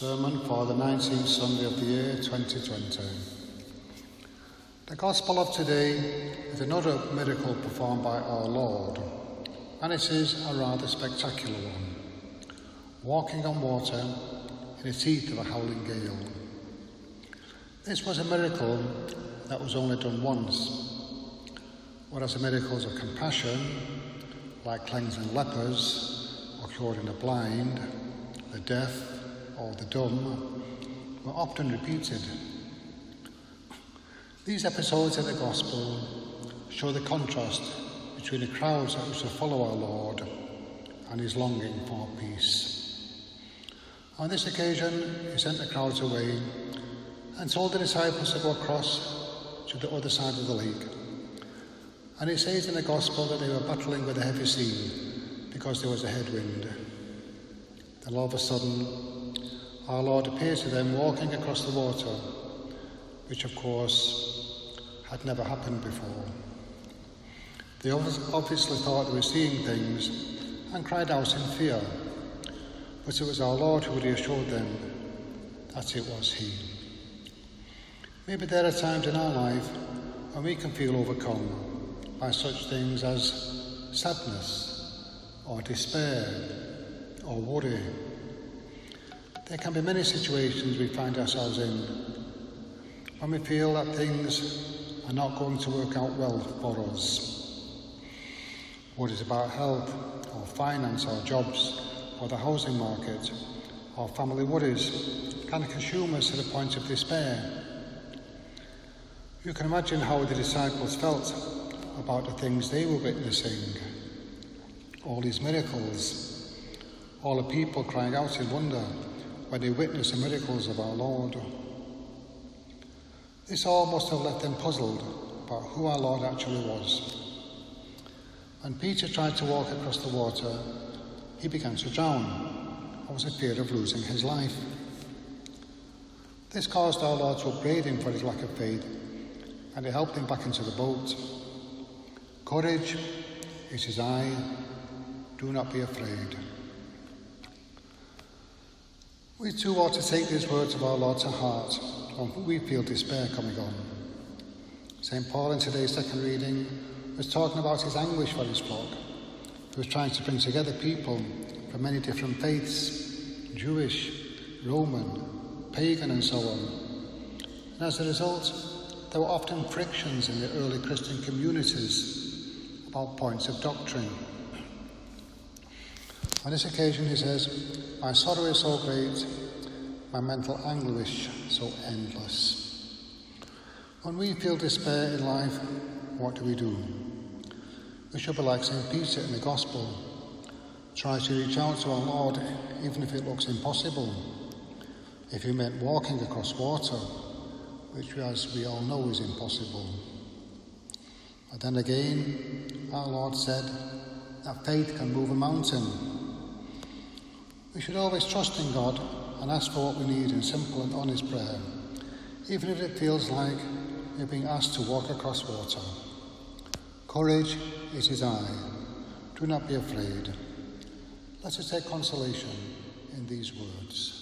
Sermon for the 19th Sunday of the year 2020. The Gospel of today is another miracle performed by our Lord, and it is a rather spectacular one. Walking on water in the teeth of a howling gale. This was a miracle that was only done once, whereas the miracles of compassion, like cleansing lepers or curing the blind, the deaf, or the dumb, were often repeated. These episodes in the Gospel show the contrast between the crowds that used to follow our Lord and his longing for peace. On this occasion, he sent the crowds away and told the disciples to go across to the other side of the lake. And it says in the Gospel that they were battling with a heavy sea because there was a headwind. Then all of a sudden, our Lord appeared to them walking across the water, which of course had never happened before. They obviously thought they were seeing things and cried out in fear, but it was our Lord who reassured them that it was He. Maybe there are times in our life when we can feel overcome by such things as sadness or despair or worry. There can be many situations we find ourselves in when we feel that things are not going to work out well for us. Worries about health, or finance, or jobs, or the housing market, or family worries can consume us to the point of despair. You can imagine how the disciples felt about the things they were witnessing. All these miracles, all the people crying out in wonder when they witnessed the miracles of our Lord. This all must have left them puzzled about who our Lord actually was. When Peter tried to walk across the water, he began to drown and was in fear of losing his life. This caused our Lord to upbraid him for his lack of faith, and it helped him back into the boat. Courage is his eye, do not be afraid. We too ought to take these words of our Lord to heart when we feel despair coming on. St. Paul in today's second reading was talking about his anguish for his flock. He was trying to bring together people from many different faiths, Jewish, Roman, pagan and so on. And as a result, there were often frictions in the early Christian communities about points of doctrine. On this occasion, he says, "My sorrow is so great, my mental anguish so endless." When we feel despair in life, what do? We should be like St. Peter in the Gospel. Try to reach out to our Lord, even if it looks impossible. If he meant walking across water, which as we all know is impossible. But then again, our Lord said that faith can move a mountain. We should always trust in God and ask for what we need in simple and honest prayer, even if it feels like we're being asked to walk across water. Courage is his eye. Do not be afraid. Let us take consolation in these words.